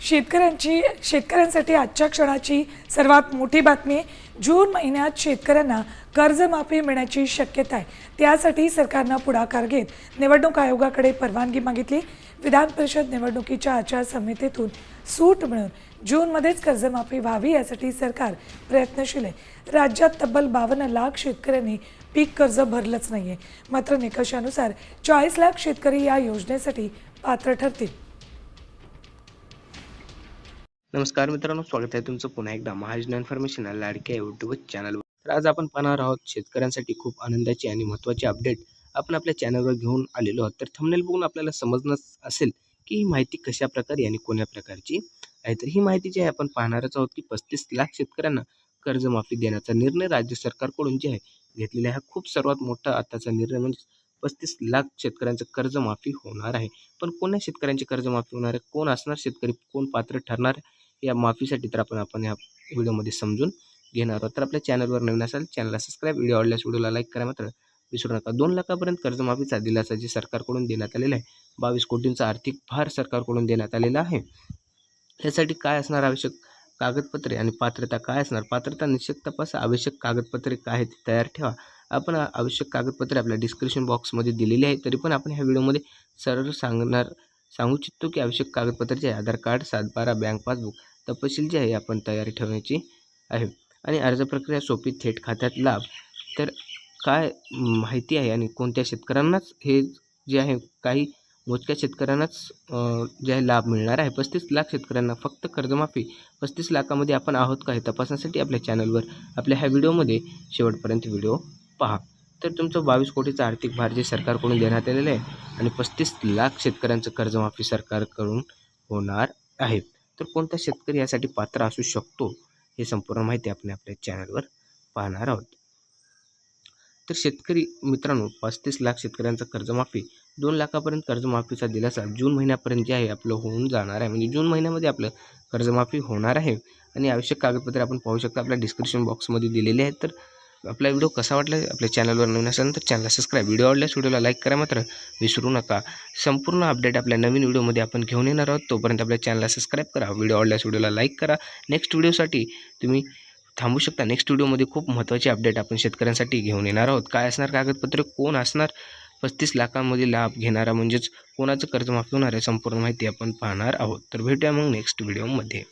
शेतकऱ्यांसाठी आजच्या क्षणाची सर्वात मोठी बातमी आहे। जून महिन्यात शेतकऱ्यांना कर्जमाफी मिळण्याची शक्यता आहे। त्यासाठी सरकारने पुढाकार घेत निवडणूक आयोगाकडे परवानगी मागितली। विधान परिषद निवडणुकीच्या आचारसंहितेतून सूट मिळून जूनमध्येच कर्जमाफी व्हावी यासाठी सरकार प्रयत्नशील आहे। राज्यात तब्बल 52 लाख शेतकऱ्यांनी पीक कर्ज भरलंच नाहीये। मात्र निकषानुसार 40 लाख शेतकरी या योजनेसाठी पात्र ठरतील। नमस्कार मित्रांनो, स्वागत आहे तुमचं पुन्हा एकदा महाजन इन्फॉर्मेशन लाडक्या यूट्यूब चॅनलवर। तर आज आपण पाहणार आहोत शेतकऱ्यांसाठी खूप आनंदाची आणि महत्त्वाची अपडेट आपण आपल्या चॅनलवर घेऊन आलेलो आहोत। तर थंबनेल बघून आपल्याला समजणं असेल की ही माहिती कशा प्रकारे आणि कोण्या प्रकारची आहे। तर ही माहिती जी आहे आपण पाहणारच आहोत की 35 लाख शेतकऱ्यांना कर्जमाफी देण्याचा निर्णय राज्य सरकारकडून जे आहे घेतलेला आहे। खूप सर्वात मोठा आताचा निर्णय म्हणजे 35 लाख शेतकऱ्यांचं कर्जमाफी होणार आहे। पण कोणत्या शेतकऱ्यांची कर्जमाफी होणार आहे, कोण असणार शेतकरी, कोण पात्र ठरणार या माफीसाठी, तर आपण या व्हिडिओमध्ये समजून घेणार आहोत। तर आपल्या चॅनलवर नवीन असाल चॅनलला सबस्क्राईब, व्हिडिओ आवडल्यास व्हिडिओला लाईक करा मात्र विसरू नका। 2 लाखापर्यंत कर्जमाफीचा दिलासा जी सरकारकडून देण्यात आलेला आहे, 22 कोटींचा आर्थिक भार सरकारकडून देण्यात आलेला आहे। यासाठी काय असणार आवश्यक कागदपत्रे आणि पात्रता काय असणार, पात्रता निश्चित तपासा, आवश्यक कागदपत्रे काय आहेत ते तयार ठेवा। आपण आवश्यक कागदपत्रे आपल्या डिस्क्रिप्शन बॉक्समध्ये दिलेली आहे, तरी पण आपण ह्या व्हिडिओमध्ये सरळ सांगू इच्छितो की आवश्यक कागदपत्राचे आधार कार्ड, 7/12, बँक पासबुक तपशील जे आहे आपण तयारी ठेवण्याची आहे। आणि अर्ज प्रक्रिया सोपी, थेट खात्यात लाभ। तर काय माहिती आहे आणि कोणत्या शेतकऱ्यांनाच हे जे आहे, काही मोजक्या शेतकऱ्यांनाच जे आहे लाभ मिळणार आहे। 35 लाख शेतकऱ्यांना फक्त कर्जमाफी। 35 लाखामध्ये आपण आहोत का हे तपासण्यासाठी आपल्या चॅनलवर आपल्या ह्या व्हिडिओमध्ये शेवटपर्यंत व्हिडिओ पहा। तर तुमचं 22 कोटीचा आर्थिक भार जे सरकारकडून देण्यात आलेलं आहे आणि 35 लाख शेतकऱ्यांचं कर्जमाफी सरकारकडून होणार आहे। तर कोणता शेतकरी यासाठी पात्र असू शकतो हे संपूर्ण माहिती आपण आपल्या चॅनलवर पाहणार आहोत। तर शेतकरी मित्रांनो, 35 लाख शेतकऱ्यांचं कर्जमाफी, 2 लाखापर्यंत कर्जमाफीचा दिलासा जून महिन्यापर्यंत जे आहे आपलं होऊन जाणार आहे। म्हणजे जून महिन्यामध्ये आपलं कर्जमाफी होणार आहे। आणि आवश्यक कागदपत्रे आपण पाहू शकता आपल्या डिस्क्रिप्शन बॉक्समध्ये दिलेले आहेत। तर आपला व्हिडिओ कसा वाटला, आपल्या चॅनलवर नवीन असेल तर चॅनलला सबस्क्राईब, व्हिडिओ आवडल्यास व्हिडिओला लाईक करा मात्र विसरू नका। संपूर्ण अपडेट आपल्या नवीन व्हिडिओमध्ये आपण घेऊन येणार आहोत। तोपर्यंत आपल्या चॅनलला सबस्क्राईब करा, व्हिडिओ आवडल्यास व्हिडिओला लाईक करा। नेक्स्ट व्हिडिओसाठी तुम्ही थांबू शकता। नेक्स्ट व्हिडिओमध्ये खूप महत्त्वाची अपडेट आपण शेतकऱ्यांसाठी घेऊन येणार आहोत। काय असणार कागदपत्रे, कोण असणार 35 लाखांमध्ये लाभ घेणारा, म्हणजेच कोणाचं कर्जमाफी होणार आहे, संपूर्ण माहिती आपण पाहणार आहोत। तर भेटूया मग नेक्स्ट व्हिडिओमध्ये।